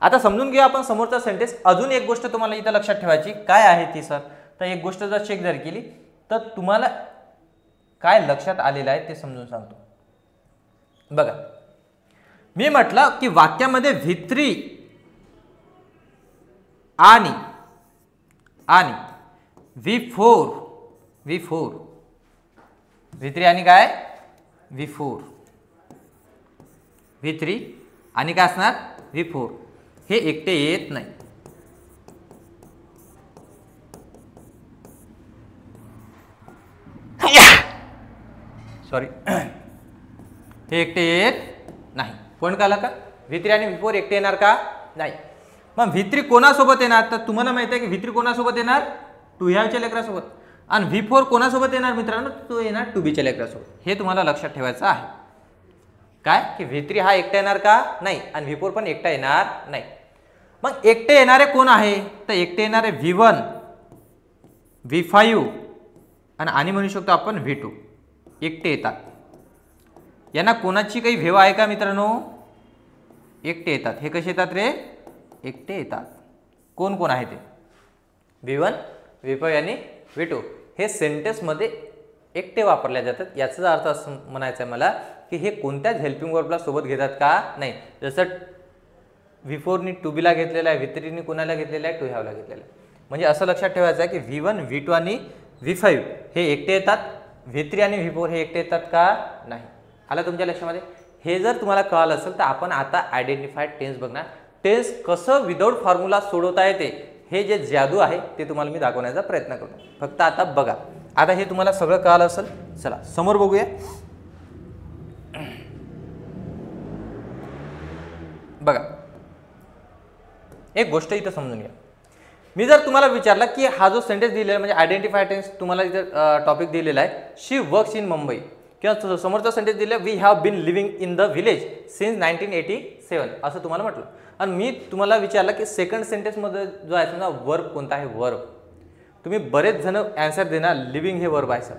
आता समजून घेऊया आपण समोरचा सेंटेन्स. अजून एक गोष्ट तुम्हाला इथं लक्षात ठेवायची. काय आहे ती सर? तर एक गोष्ट जर चेक जर केली तर तुम्हाला काय लक्षात आलेलं आहे ते समजून सांगतो. बघा मी म्हटलं की वाक्यामध्ये V3 आणि V3 आणि काय? V4 V3 आणि काय असणार? V4 हे एकटे येत नाही. सॉरी हे एकटे येत नाही. कोण काला का? V3 आणि V4 एकटे येणार का? नाही. मग V3 कोणासोबत येणार? तर तुम्हाला माहिती आहे की V3 कोणासोबत येणार? टू हॅवच्या लेकरासोबत. आणि V4 कोणासोबत येणार मित्रांनो? तो येणार टू बीच्या लेकरासोबत. हे तुम्हाला लक्षात ठेवायचं आहे. काय की V3 हा एकटा येणार का नाही आणि V4 पण एकटा येणार नाही. मग एकटे येणारे कोण आहे तर एकटे येणारे V1 V5 आणि म्हणू शकतो आपण V2 एकटे येतात. यांना कोणाची काही भेव आहे का मित्रांनो एकटे येतात. हे कसे येतात रे एकटे येतात. कोण कोण आहे ते V1 V5 आणि V2 हे सेंटेन्समध्ये एकटे वापरल्या जातात. याचा अर्थ असं म्हणायचं आहे मला की हे कोणत्याच हेल्पिंग वर्बला सोबत घेतात का नाही. जसं V4 नी टू बीला घेतलेला आहे V3 नी कोणाला घेतलेला आहे टू हॅवला घेतलेला आहे. म्हणजे असं लक्षात ठेवायचं आहे की V1 V2 आणि V5 हे एकटे येतात. V3 आणि V4 हे एकटे येतात का नाही. आलं तुमच्या लक्षामध्ये. हे जर तुम्हाला कळालं असेल तर आपण आता आयडेंटिफाईड टेन्स बघणार. टेन्स कसं विदाऊट फॉर्म्युला सोडवता येते हे जे जादू आहे ते तुम्हाला मी दाखवण्याचा प्रयत्न करतो. फक्त आता बघा. आता हे तुम्हाला सगळं कळालं असेल. चला समोर बघूया. बघा एक गोष्ट इथं समजून घ्या. मी जर तुम्हाला विचारला की हा जो सेंटेन्स दिलेला म्हणजे आयडेंटिफाय टेन्स तुम्हाला इथं टॉपिक दिलेला आहे शी वर्क्स इन मुंबई किंवा समोरचा सेंटेन्स दिला we have been living in the village since 1987 असं तुम्हाला म्हटलं आणि मी तुम्हाला विचारलं की सेकंड सेंटेन्समध्ये जो आहे समजा वर्ब कोणता आहे. वर्ब तुम्ही बरेच जण ॲन्सर देणार लिव्हिंग हे वर्ब आहे सर.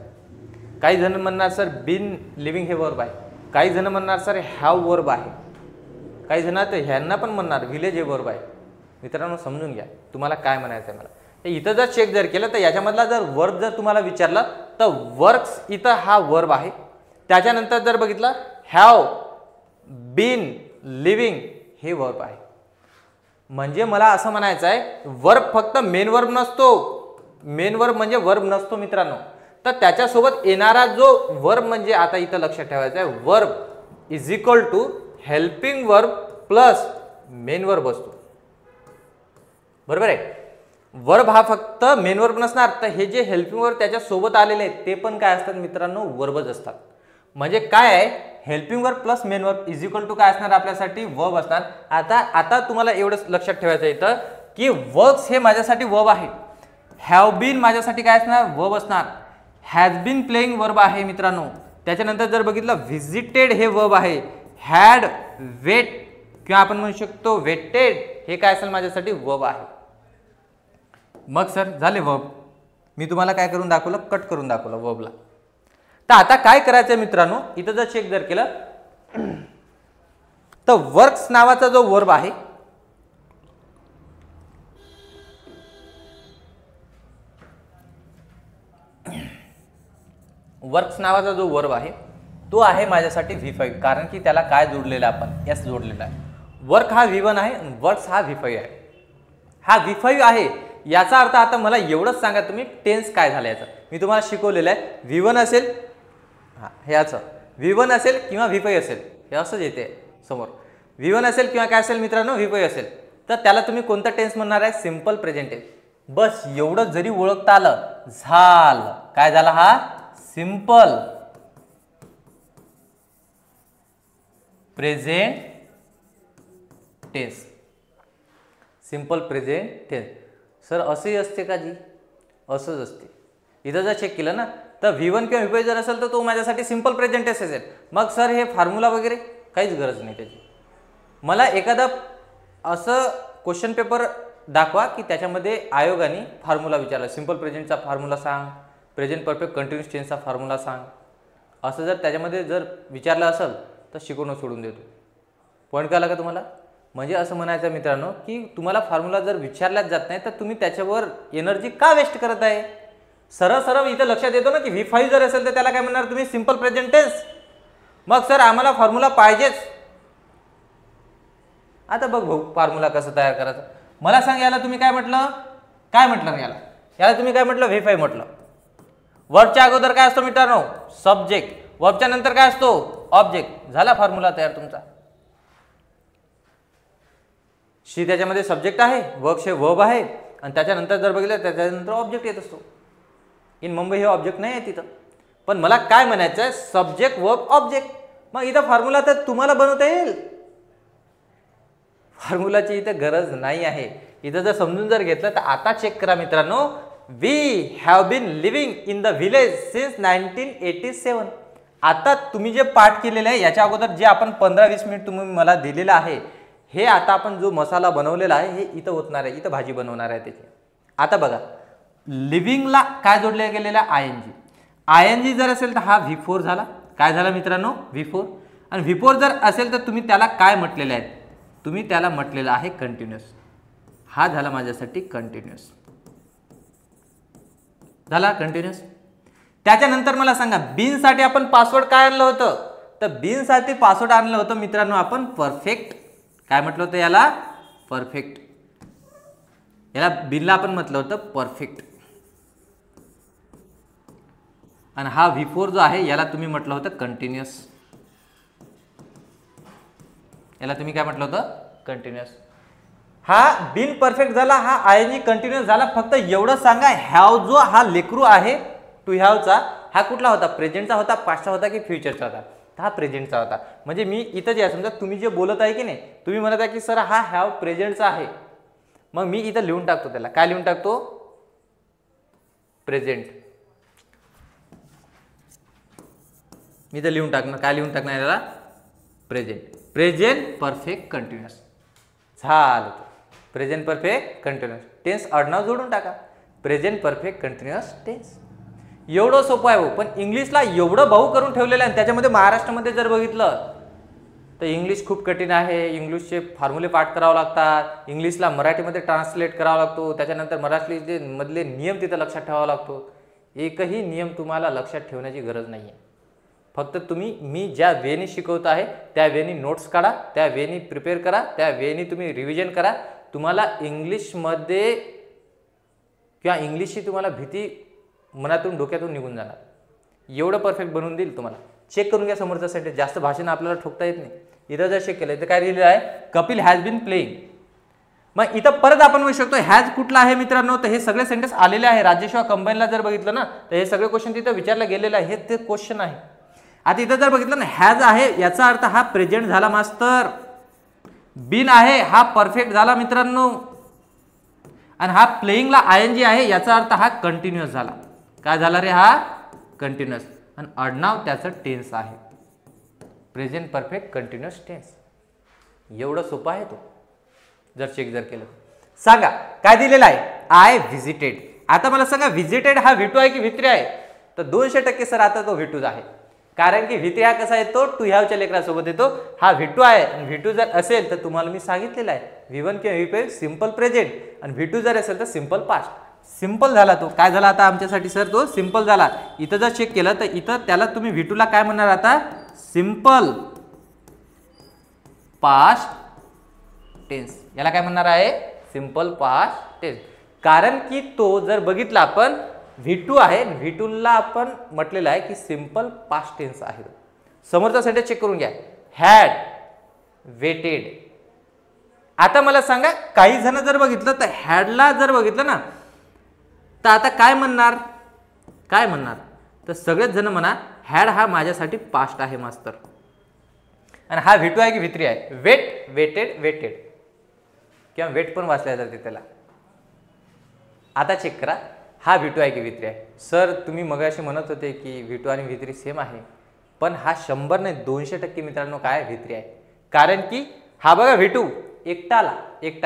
काही जण म्हणणार सर बिन लिव्हिंग हे वर्ब आहे. काही जण म्हणणार सर हॅव वर्ब आहे. काही जण तर ह्यांना पण म्हणणार विलेज हे वर्ब आहे. मित्रांनो समजून घ्या तुम्हाला काय म्हणायचं आहे मला. इथं जर चेक जर केलं तर याच्यामधला जर वर्ब जर तुम्हाला विचारला तर वर्क्स इथं हा वर्ब आहे. त्याच्यानंतर जर बघितलं हॅव बीन लिव्हिंग हे वर्ब आहे. म्हणजे मला असं म्हणायचं आहे वर्ब फक्त मेन वर्ब नसतो. मेन वर्ब म्हणजे वर्ब नसतो मित्रांनो. तर त्याच्यासोबत येणारा जो वर्ब म्हणजे आता इथं लक्षात ठेवायचं आहे verb is equal to helping verb plus main verb असतो. बरोबर आहे. वर्ब हा फक्त मेन वर्ब नसणार तर हे जे हेल्पिंग वर्ब त्याच्या सोबत आलेले आहेत ते पण काय असतात मित्रांनो वर्बच असतात. म्हणजे काय आहे helping verb plus main verb is equal to काय असणार आपल्यासाठी वर्ब असणार. आता तुम्हाला एवढंच लक्षात ठेवायचं इथं की वर्क्स हे माझ्यासाठी वर्ब आहे. हॅव बीन माझ्यासाठी काय असणार वर्ब असणार. हॅज बीन प्लेइंग वर्ब आहे मित्रांनो. त्याच्यानंतर जर बघितलं व्हिजिटेड हे वर्ब आहे. हॅड वेट किंवा आपण म्हणू शकतो वेटेड हे काय असेल माझ्यासाठी वर्ब आहे. मग सर झाले वर्ब. मी तुम्हाला काय करून दाखवलं कट करून दाखवलं वर्बला. तर आता काय करायचं मित्रांनो इथं जर चेक जर केलं तर वर्क्स नावाचा जो वर्ब आहे वर्क्स नावाचा जो वर्ब आहे तो आहे माझ्यासाठी V5 कारण की त्याला काय जोडलेलं आपण एस जोडलेला आहे. वर्क हा V1 आहे आणि वर्क्स हा V5 आहे. हा V5 आहे याचा अर्थ आता मला एवढंच सांगा तुम्ही टेन्स काय झालं याचं. मी तुम्हाला शिकवलेलं आहे V1 असेल हा हे याचं V1 असेल किंवा V5 असेल हे असंच येते समोर. V1 असेल किंवा काय असेल मित्रांनो V5 असेल तर त्याला तुम्ही कोणता टेन्स म्हणणार आहे सिंपल प्रेझेंट टेन्स. बस एवढं जरी ओळखता आलं झालं. काय झाला हा simple present tense. Simple present tense. Sir असंही असते का जी असंच असते. इथं जर चेक केलं ना तर V1 किंवा V5 जर असेल तर तो माझ्यासाठी सिंपल प्रेझेंट टेन्स असेल. मग सर हे फॉर्म्युला वगैरे काहीच गरज नाही त्याची. मला एखादा असं क्वेश्चन पेपर दाखवा की त्याच्यामध्ये आयोगाने फॉर्म्युला विचारला सिंपल प्रेझेंटचा फॉर्म्युला सांग प्रेझेंट परफेक्ट कंटिन्युअस टेन्सचा फॉर्म्युला सांग असं जर त्याच्यामध्ये जर विचारलं असेल तर शिकवणं सोडून देतो. पॉईंट कळला का तुम्हाला. म्हणजे असं म्हणायचं मित्रांनो की तुम्हाला फॉर्म्युला जर विचारलाच जात नाही तर तुम्ही त्याच्यावर एनर्जी का वेस्ट करत आहे. सरळ सरळ इथं लक्षात येतो ना की V5 जर असेल तर त्याला काय म्हणणार तुम्ही सिंपल प्रेझेंट टेन्स. मग सर आम्हाला फॉर्म्युला पाहिजेच. आता बघ भाऊ फॉर्म्युला कसं तयार करायचं मला सांग. याला तुम्ही काय म्हटलं याला तुम्ही काय म्हटलं V5 म्हटलं. वर्बच्या अगोदर काय असतो मित्रांनो सब्जेक्ट. वर्बच्या नंतर काय असतो ऑब्जेक्ट. झाला फॉर्म्युला तयार तुमचा. शी त्याच्यामध्ये सब्जेक्ट आहे वर्क्स हे वर्ब आहे आणि त्याच्यानंतर जर बघितलं त्याच्यानंतर ऑब्जेक्ट येत असतो. इन मुंबई हे ऑब्जेक्ट नाही आहे तिथं. पण मला काय म्हणायचं आहे सब्जेक्ट वर्ब ऑब्जेक्ट. मग इथं फॉर्म्युला तर तुम्हाला बनवता येईल. फॉर्म्युलाची इथं गरज नाही आहे. इथं जर समजून जर घेतलं तर आता चेक करा मित्रांनो we have been living in the village since 1987. आता तुम्ही जे पाठ केलेलं आहे याच्या अगोदर जे आपण 15-20 मिनिट तुम्ही मला दिलेलं आहे, हे आता आपण जो मसाला बनवलेला आहे हे इथं होतणार आहे, इथं भाजी बनवणार आहे त्याची. आता बघा, लिव्हिंगला काय जोडले गेलेलं आहे? आयएनजी जर असेल तर हा V4 झाला. काय झाला मित्रांनो? V4. आणि V4 जर असेल तर तुम्ही त्याला काय म्हटलेलं आहे? तुम्ही त्याला म्हटलेलं आहे कंटिन्युअस. हा झाला माझ्यासाठी कंटिन्युअस. झाला कंटिन्युअस. त्याच्यानंतर मला सांगा, बीनसाठी आपण पासवर्ड काय आणलं होतं? तर बीनसाठी पासवर्ड आणलं होतं मित्रांनो आपण परफेक्ट. काय म्हटलं होतं याला? परफेक्ट. याला बीनला आपण म्हटलं होतं परफेक्ट. आणि हा V4 जो आहे याला तुम्ही म्हटलं होतं कंटिन्युअस. याला तुम्ही काय म्हटलं होतं? कंटिन्युअस. हा बिन परफेक्ट झाला, हा आयएनजी कंटिन्युअस झाला. फक्त एवढं सांगा, हॅव जो हा लेकरू आहे टू हॅवचा, हा कुठला होता? प्रेझेंटचा होता, पास्टचा होता की फ्युचरचा होता? हा प्रेझेंटचा होता. म्हणजे मी इथं जे समजा तुम्ही जे बोलत आहे की नाही, तुम्ही म्हणत आहे की सर हा हॅव प्रेझेंटचा आहे, मग मी इथं लिहून टाकतो त्याला. काय लिहून टाकतो? प्रेझेंट. मी इथं लिहून टाकणार. काय लिहून टाकणार याला? प्रेझेंट. प्रेझेंट परफेक्ट कंटिन्युअस झालं. प्रेझेंट परफेक्ट कंटिन्युअस टेन्स आडनाव जोडून टाका. Present perfect continuous tense. एवढं सोपं आहे हो. पण इंग्लिशला एवढं भाऊ करून ठेवलेलं आहे. त्याच्यामध्ये महाराष्ट्रामध्ये जर बघितलं तर इंग्लिश खूप कठीण आहे. इंग्लिशचे फॉर्म्युले पाठ करावं लागतात. इंग्लिशला मराठीमध्ये ट्रान्सलेट करावा लागतो. त्याच्यानंतर मराठी मधले नियम तिथं लक्षात ठेवावा लागतो. एकही नियम तुम्हाला लक्षात ठेवण्याची गरज नाही आहे. फक्त तुम्ही मी ज्या वेनी शिकवत आहे त्या वेनी नोट्स काढा, त्या वेनी प्रिपेअर करा, त्या वेनी तुम्ही रिव्हिजन करा. तुम्हाला इंग्लिशमध्ये किंवा इंग्लिशची तुम्हाला भीती मनातून डोक्यातून निघून जाणार. एवढं परफेक्ट बनवून देईल तुम्हाला. चेक करून घ्या समोरचा सेंटेन्स. जास्त भाषण आपल्याला ठोकता येत नाही. इथं जर चेक केलं तर काय लिहिलेलं आहे? Kapil has been playing. मग इथं परत आपण म्हणू शकतो हॅज कुठला आहे मित्रांनो? तर हे सगळे सेंटेन्स आलेले आहे. राज्यसेवा कंबाईनला जर बघितलं ना तर हे सगळे क्वेश्चन तिथं विचारलं गेलेलं आहे. हे ते क्वेश्चन आहे. आता इथं जर बघितलं ना, हॅज आहे याचा अर्थ हा प्रेझेंट झाला मास्तर. बीन आहे हा परफेक्ट झाला मित्रांनो. आणि हा प्लेइंगला आयएनजी आहे याचा अर्थ हा कंटिन्युअस झाला. काय झाला रे? हा कंटिन्युअस. आणि आडनाव त्याचं टेन्स आहे. Present perfect continuous tense. एवढं सोपं आहे तो. जर चेक जर केलं सांगा काय दिलेलं आहे? I visited. आता मला सांगा व्हिजिटेड हा V2 आहे की V3 आहे? तर 200% सर आता तो V2 आहे. कारण की V3 हा कसा येतो? टू हॅवच्या लेकरासोबत येतो. हा V2 आहे. आणि V2 जर असेल तर तुम्हाला मी सांगितलेलं आहे V1 किंवा V5 सिंपल प्रेझेंट, आणि V2 जर असेल तर सिंपल पास्ट. सिंपल झाला तो. काय झाला आता आमच्यासाठी सर? तो सिंपल झाला. इथं जर चेक केलं तर इथं त्याला तुम्ही V2 ला काय म्हणणार आता? Simple past tense. याला काय म्हणणार आहे? Simple past tense. कारण की तो जर बघितला आपण V2 आहे, V2 ला आपण म्हटलेलं आहे की सिंपल पास्ट टेन्स आहे. समोरचा सेंटेन्स चेक करून घ्या. Had waited. आता मला सांगा, काही जण जर बघितलं तर हॅडला जर बघितलं ना तर आता काय म्हणणार? काय म्हणणार? तर सगळेच जण म्हणा हॅड हा माझ्यासाठी पास्ट आहे मास्तर. आणि हा V2 आहे की V3 आहे? वेट, वेटेड, वेटेड किंवा वेट पण वाचल्या जाते त्याला. आता चेक करा हा V2 आहे की V3 आहे? सर तुम्ही मगाशी म्हणत होते की V2 आणि V3 सेम आहे, पण हा 100 नाही 200% मित्रांनो काय V3 आहे. कारण की हा बघा V2 एकटा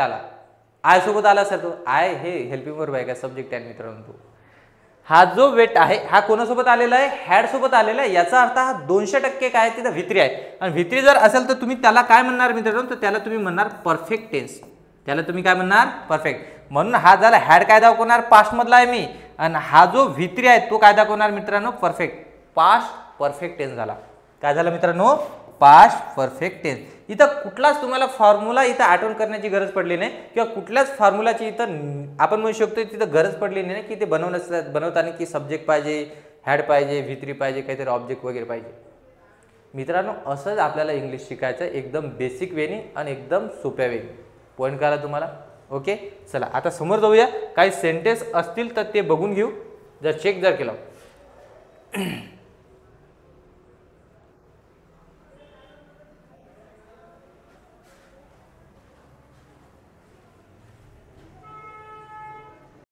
आला आय सोबत आला सर. तो आय हे हेल्पिंग वर्ब आहे का? सब्जेक्ट आहे मित्रांनो. तो हा जो वेट आहे हा कोणासोबत आलेला आहे? हॅड सोबत आलेला आहे. याचा अर्थ हा 200% काय तिथं V3 आहे. आणि V3 जर असेल तर तुम्ही त्याला काय म्हणणार मित्रांनो? तर त्याला तुम्ही म्हणणार परफेक्ट टेन्स. त्याला तुम्ही काय म्हणणार? परफेक्ट. म्हणून हा झाला हॅड काय दाखवणार? पास्ट मधला आहे मी. आणि हा जो V3 आहे तो काय दाखवणार मित्रांनो? परफेक्ट. पास्ट परफेक्ट टेन्स झाला. काय झालं मित्रांनो? Past perfect tense. इथं कुठलाच तुम्हाला फॉर्म्युला इथं आठवण करण्याची गरज पडली नाही किंवा कुठल्याच फॉर्म्युलाची इथं आपण म्हणू शकतो तिथं गरज पडली नाही की ते बनवताना की सब्जेक्ट पाहिजे, हॅड पाहिजे, V3 पाहिजे, काहीतरी ऑब्जेक्ट वगैरे पाहिजे. मित्रांनो असंच आपल्याला इंग्लिश शिकायचं एकदम बेसिक वेनी आणि एकदम सोप्या वेनी. पॉईंट करा तुम्हाला. ओके चला आता समोर जाऊया. काही सेंटेन्स असतील तर ते बघून घेऊ. जर चेक जर केलं